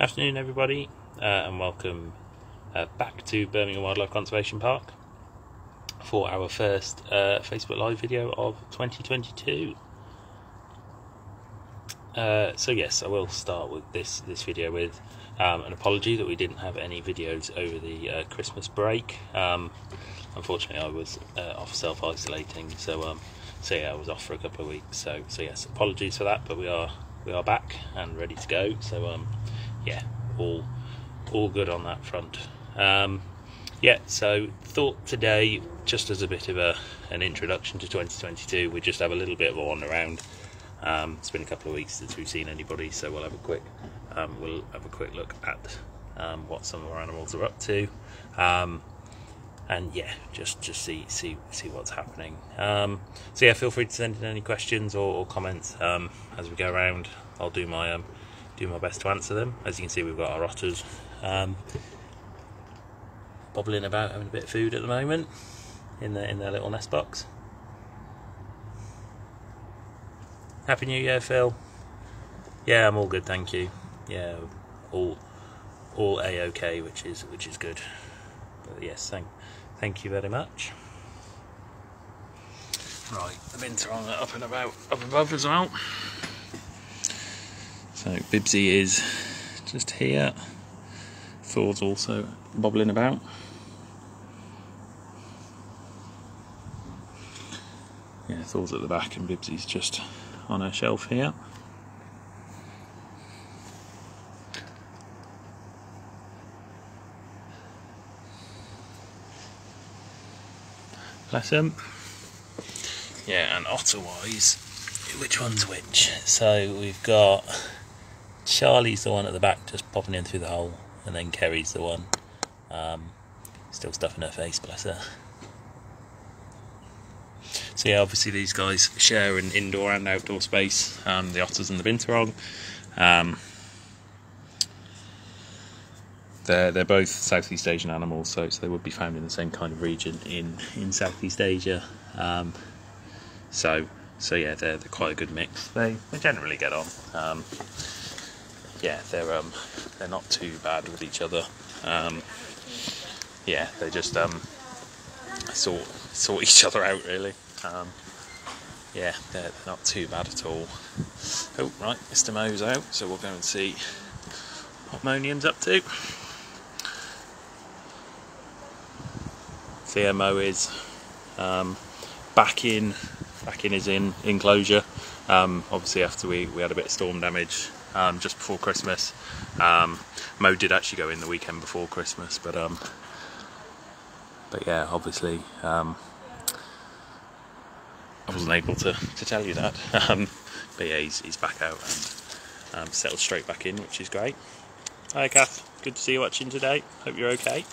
Afternoon everybody, and welcome back to Birmingham Wildlife Conservation Park for our first Facebook Live video of 2022. So yes, I will start with this video with an apology that we didn't have any videos over the Christmas break. Unfortunately I was off self-isolating, so yeah, I was off for a couple of weeks, so yes, apologies for that, but we are back and ready to go, so yeah, all good on that front. Yeah, so thought today, just as a bit of an introduction to 2022, we'd just have a little bit of a wander around. It's been a couple of weeks since we've seen anybody, so we'll have a quick look at what some of our animals are up to, and yeah, just see what's happening. So yeah, feel free to send in any questions or comments as we go around. I'll do my best to answer them. As you can see, we've got our otters bobbling about, having a bit of food at the moment in their little nest box. Happy New Year, Phil. Yeah, I'm all good, thank you. Yeah, all a-okay, which is good. But yes, thank you very much. Right, the mints are on up and about up above as well. So Bibsy is just here. Thor's also bobbling about. Yeah, Thor's at the back and Bibsy's just on her shelf here. Bless him. Yeah, and otter-wise, which one's which? So we've got Charlie's the one at the back, just popping in through the hole, and then Kerry's the one still stuffing her face, bless her. So yeah, obviously these guys share an indoor and outdoor space, the otters and the binturong. They're both Southeast Asian animals, so they would be found in the same kind of region in Southeast Asia. So yeah, they're quite a good mix. They generally get on. Yeah, they're not too bad with each other. Yeah, they just sort each other out really. Yeah, they're not too bad at all. Oh right, Mr. Mo's out, so we'll go and see what Monium's up to. So yeah, Mo is back in his enclosure. Obviously after we had a bit of storm damage just before Christmas. Mo did actually go in the weekend before Christmas, but yeah, obviously I wasn't able to tell you that. But yeah, he's back out and settled straight back in, which is great. Hi Kath, good to see you watching today. Hope you're okay.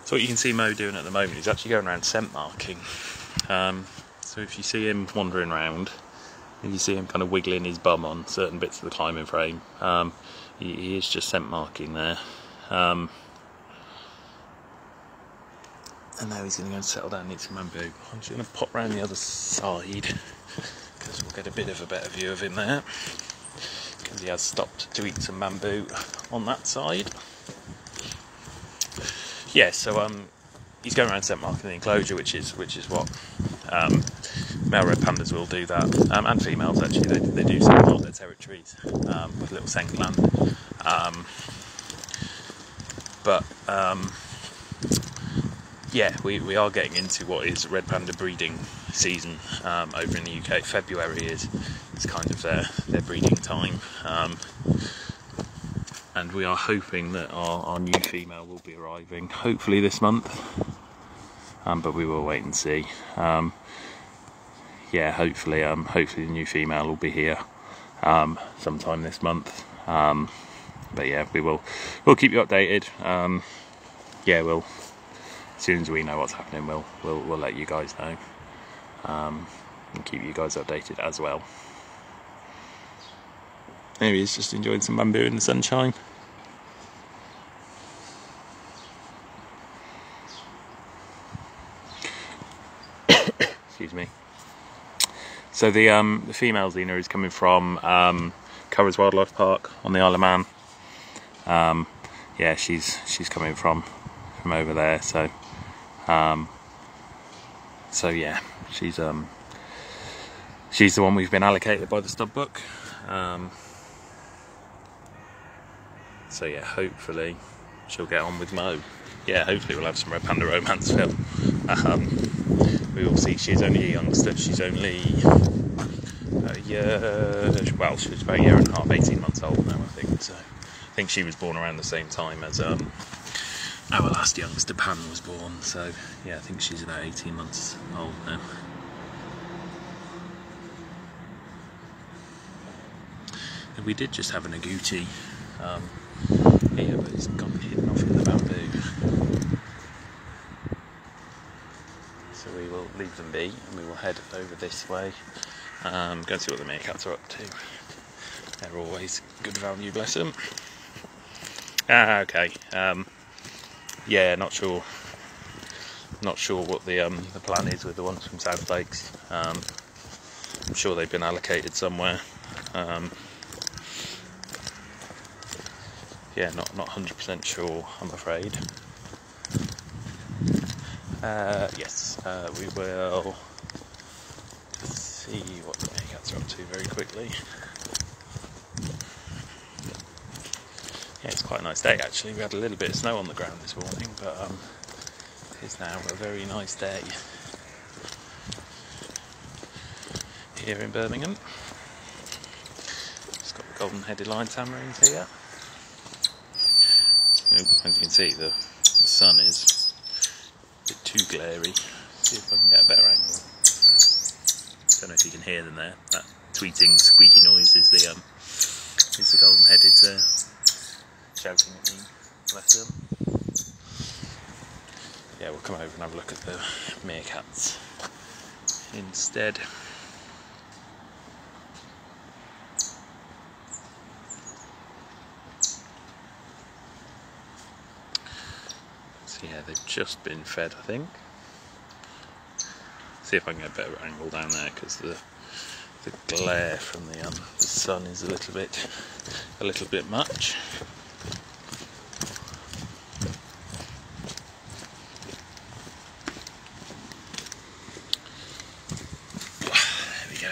So what you can see Mo doing at the moment, he's actually going around scent marking. So if you see him wandering around, and you see him kind of wiggling his bum on certain bits of the climbing frame, he is just scent marking there. And now he's going to go and settle down and eat some bamboo. I'm just going to pop round the other side, because we'll get a bit of a better view of him there, because he has stopped to eat some bamboo on that side. Yeah, so he's going around scent marking the enclosure, which is what male red pandas will do that, and females actually. They do scent mark their territories with little scent gland. Yeah, we are getting into what is red panda breeding season over in the UK. February is kind of their breeding time. And we are hoping that our new female will be arriving, hopefully this month, but we will wait and see. Yeah, hopefully the new female will be here sometime this month. But yeah, we'll keep you updated. Yeah, as soon as we know what's happening, we'll let you guys know, and keep you guys updated as well. Maybe he's just enjoying some bamboo in the sunshine. Excuse me. So the female Xena is coming from Curragh's Wildlife Park on the Isle of Man. Yeah, she's coming from over there, so yeah, she's the one we've been allocated by the stud book. So yeah, hopefully she'll get on with Mo. Yeah, hopefully we'll have some Red Panda romance film. We will see. She's only a youngster. She's only a year. Well, she was about a year and a half, 18 months old now, I think. So I think she was born around the same time as our last youngster, Pan, was born. So yeah, I think she's about 18 months old now. And we did just have an agouti here, but it's gone hidden off in the bamboo. So we will leave them be, and we will head over this way. Go and see what the meerkats are up to. They're always good value, bless them. Okay. Yeah, not sure what the plan is with the ones from South Lakes. I'm sure they've been allocated somewhere. Yeah, not 100% sure, I'm afraid. Yes, we will see what the meerkats are up to very quickly. Yeah, it's quite a nice day actually. We had a little bit of snow on the ground this morning, but it's now a very nice day here in Birmingham. Just got the golden-headed lion tamarins here. As you can see, the sun is a bit too glary. See if I can get a better angle. Don't know if you can hear them there. That tweeting, squeaky noise is the golden-headed shouting at me. Bless them. Yeah, we'll come over and have a look at the meerkats instead. So yeah, they've just been fed, I think. See if I can get a better angle down there, because the glare from the sun is a little bit much. There we go.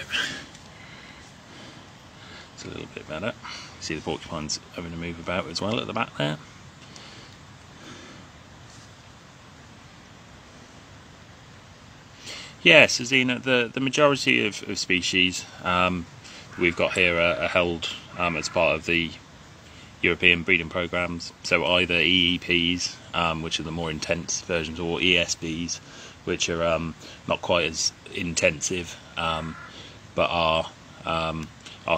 It's a little bit better. See the porcupines having to move about as well at the back there. Yes, Azina, the majority of species we've got here are held as part of the European breeding programmes. So either EEPs, which are the more intense versions, or ESBs, which are not quite as intensive, but are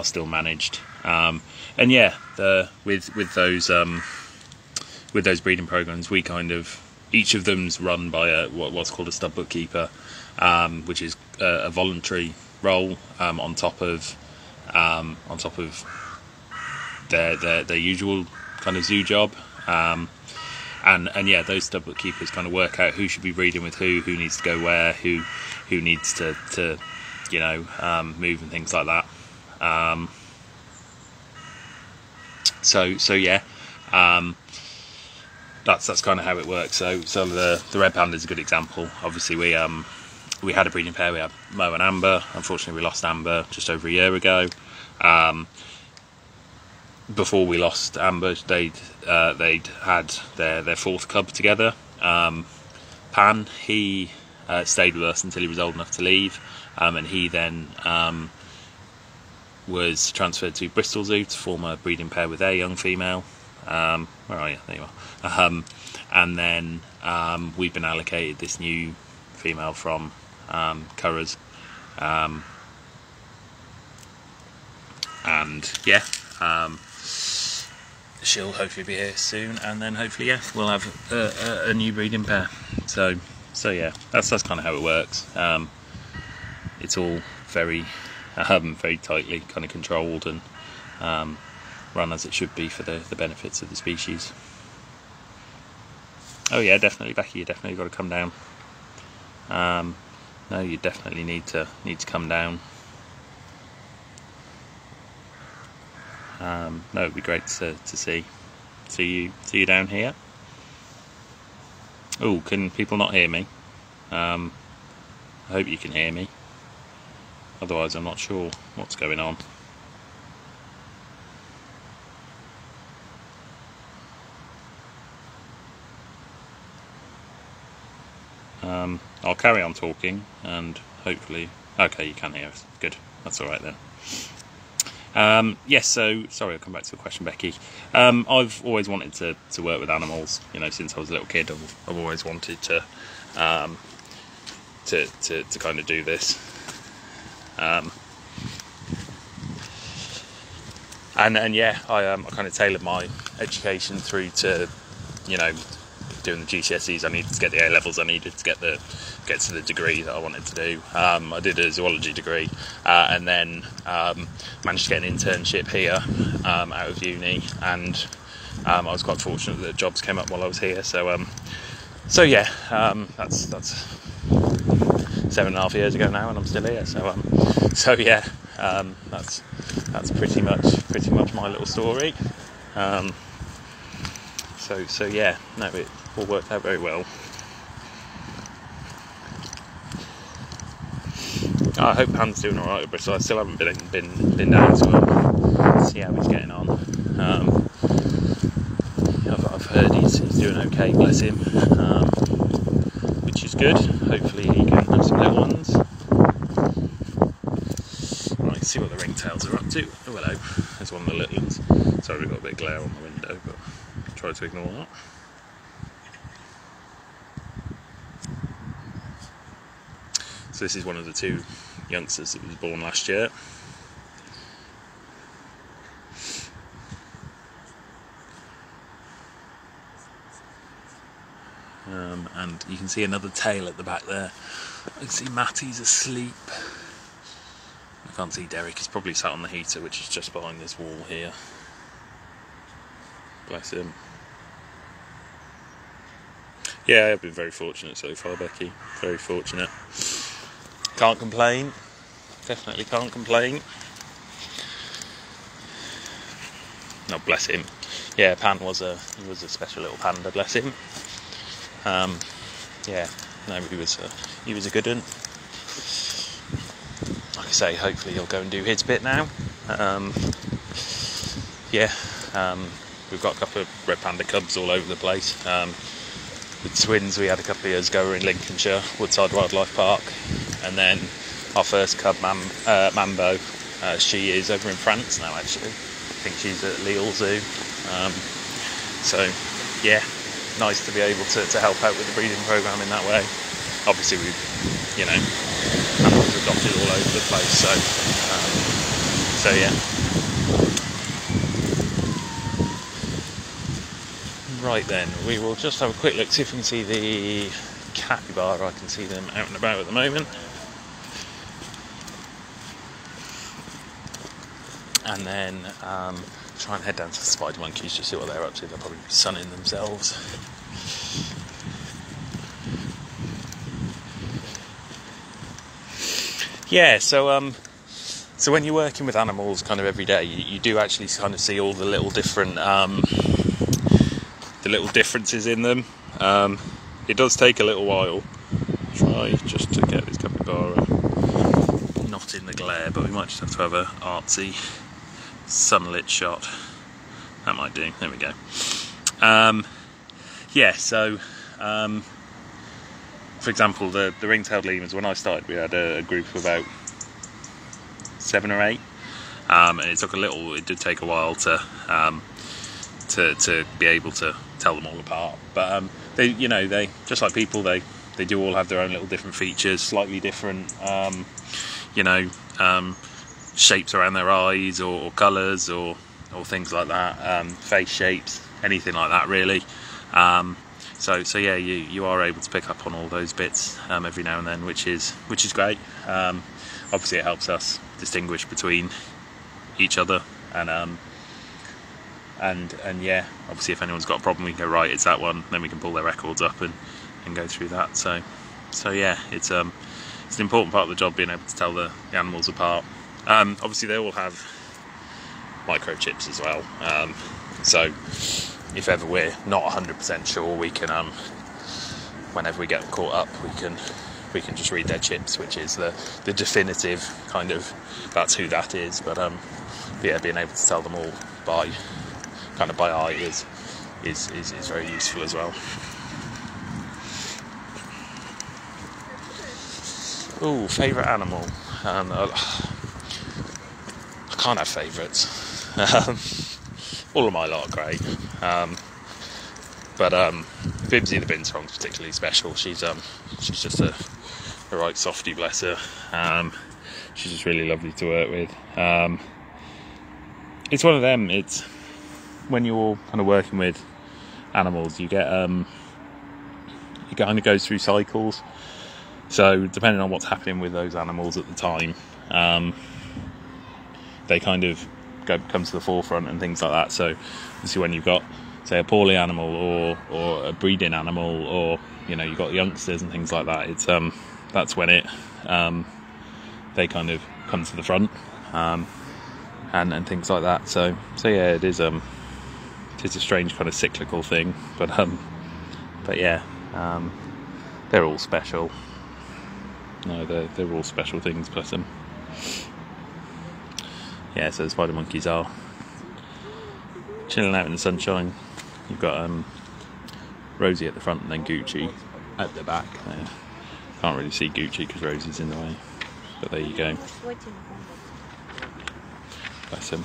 still managed. And yeah, with those breeding programmes, we kind of, each of them's run by what's called a stud bookkeeper. Which is a voluntary role on top of their usual kind of zoo job, and yeah, those stud bookkeepers kind of work out who should be breeding with who needs to go where, who needs to you know move and things like that. So yeah, that's kind of how it works. So the red panda is a good example. Obviously we had a breeding pair. We had Mo and Amber. Unfortunately, we lost Amber just over a year ago. Before we lost Amber, they'd had their fourth cub together. Pan, he stayed with us until he was old enough to leave, and he then was transferred to Bristol Zoo to form a breeding pair with their young female. Where are you? There you are. And then we've been allocated this new female from Curragh's, and yeah, she'll hopefully be here soon, and then hopefully we'll have a new breeding pair. So yeah, that's kind of how it works. It's all very tightly kind of controlled and run as it should be for the benefits of the species. Oh yeah, definitely, Becky, you definitely got to come down. No, you definitely need to come down. No, it'd be great to see you down here. Oh, can people not hear me? I hope you can hear me. Otherwise, I'm not sure what's going on. I'll carry on talking and hopefully... Okay, you can hear us. Good. That's all right then. Yes, so sorry, I'll come back to the question, Becky. I've always wanted to work with animals. You know, since I was a little kid, I've always wanted to kind of do this. And yeah, I kind of tailored my education through to, you know, doing the GCSEs. I needed to get the A levels. I needed to get to the degree that I wanted to do. I did a zoology degree, and then managed to get an internship here out of uni. And I was quite fortunate that jobs came up while I was here. So yeah, that's 7.5 years ago now, and I'm still here. So yeah, that's pretty much my little story. So yeah, no, it all worked out very well. I hope Pan's doing alright with Bristol. I still haven't been down to see how he's getting on. I've heard he's doing okay, bless him, which is good. Hopefully he can have some little ones. Right, see what the ringtails are up to. Oh hello, there's one of the little ones. Sorry, we've got a bit of glare on the window, but try to ignore that. So this is one of the two youngsters that was born last year. And you can see another tail at the back there. I can see Matty's asleep. I can't see Derek, he's probably sat on the heater, which is just behind this wall here. Bless him. Yeah, I've been very fortunate so far, Becky. Very fortunate. Can't complain. Definitely can't complain. No, bless him. Yeah, Pan was a special little panda, bless him. Yeah, no, he was a good one. Like I say, hopefully he'll go and do his bit now. Yeah, we've got a couple of red panda cubs all over the place. The twins we had a couple of years ago were in Lincolnshire, Woodside Wildlife Park, and then our first cub, Mambo, she is over in France now actually. I think she's at Lille Zoo. So yeah, nice to be able to help out with the breeding programme in that way. Obviously we've, you know, animals adopted all over the place, so yeah. Right then, we will just have a quick look, see if we can see the capybara. I can see them out and about at the moment. And then try and head down to the spider monkeys to see what they're up to. They'll probably be sunning themselves. Yeah, so when you're working with animals kind of every day, you do actually kind of see all the little different differences in them. It does take a little while. Try just to get this capybara not in the glare, but we might just have to have a artsy sunlit shot. That might do. There we go. Yeah, so for example, the ring-tailed lemurs, when I started we had a group of about 7 or 8, and it did take a while to be able to tell them all apart. But they just like people, they do all have their own little different features, slightly different shapes around their eyes or colours or things like that, face shapes, anything like that really. So yeah, you are able to pick up on all those bits every now and then, which is great. Obviously it helps us distinguish between each other, and yeah, obviously if anyone's got a problem we can go, right, it's that one, then we can pull their records up and go through that. So yeah, it's an important part of the job, being able to tell the animals apart. Obviously they all have microchips as well. So if ever we're not 100% sure, we can, whenever we get them caught up, we can just read their chips, which is the definitive kind of, that's who that is. But yeah, being able to tell them all by eye is very useful as well. Ooh, favourite animal. I can't have favourites. All of my lot are great. But Bibsy the Binturong's particularly special. She's just a right softie, bless her. She's just really lovely to work with. It's one of them. It's when you're kind of working with animals, you get it kind of goes through cycles. So depending on what's happening with those animals at the time, they kind of come to the forefront and things like that. So obviously when you've got, say, a poorly animal or a breeding animal, or you've got youngsters and things like that, it's that's when they kind of come to the front, and things like that. So yeah, it is a strange kind of cyclical thing, but yeah, they're all special. No, they're all special things, bless them. Yeah, so the spider monkeys are chilling out in the sunshine. You've got Rosie at the front and then Gucci at the back. Can't really see Gucci because Rosie's in the way, but there you go. Bless him.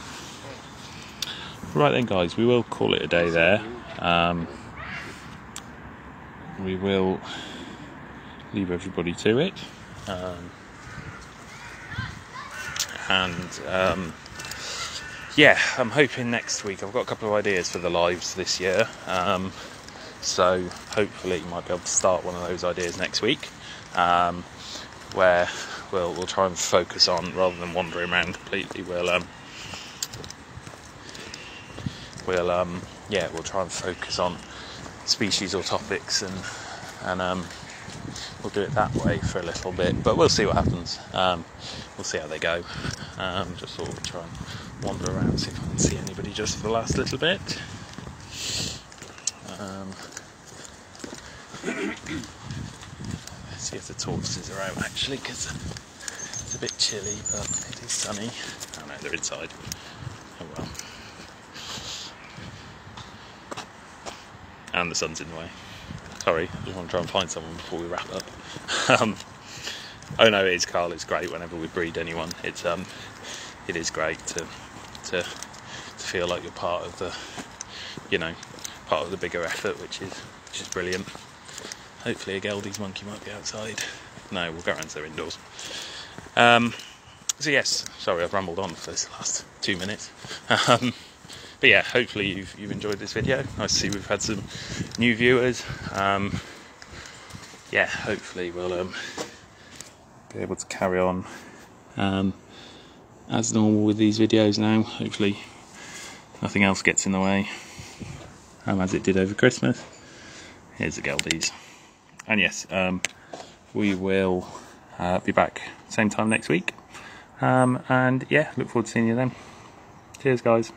Right then, guys, we will call it a day there. We will leave everybody to it. Yeah, I'm hoping next week, I've got a couple of ideas for the lives this year, so hopefully you might be able to start one of those ideas next week, where we'll try and focus on, rather than wandering around completely, we'll try and focus on species or topics, and we'll do it that way for a little bit, but we'll see what happens. We'll see how they go. Just sort of try and wander around, see if I can see anybody just for the last little bit. Let's see if the tortoises are out actually, because it's a bit chilly, but it is sunny. Oh no, they're inside. Oh well. And the sun's in the way. Sorry, I just want to try and find someone before we wrap up. Oh no, it is Carl. It's great whenever we breed anyone. It is great to feel like you're part of the, part of the bigger effort, which is brilliant. Hopefully a Geldy's monkey might be outside. No, we'll go around to their indoors. So yes, sorry I've rambled on for this last 2 minutes. But yeah, hopefully you've enjoyed this video. Nice to see we've had some new viewers. Yeah, hopefully we'll be able to carry on as normal with these videos now. Hopefully nothing else gets in the way, as it did over Christmas. Here's the Geldies. And yes, we will be back same time next week. And yeah, look forward to seeing you then. Cheers, guys.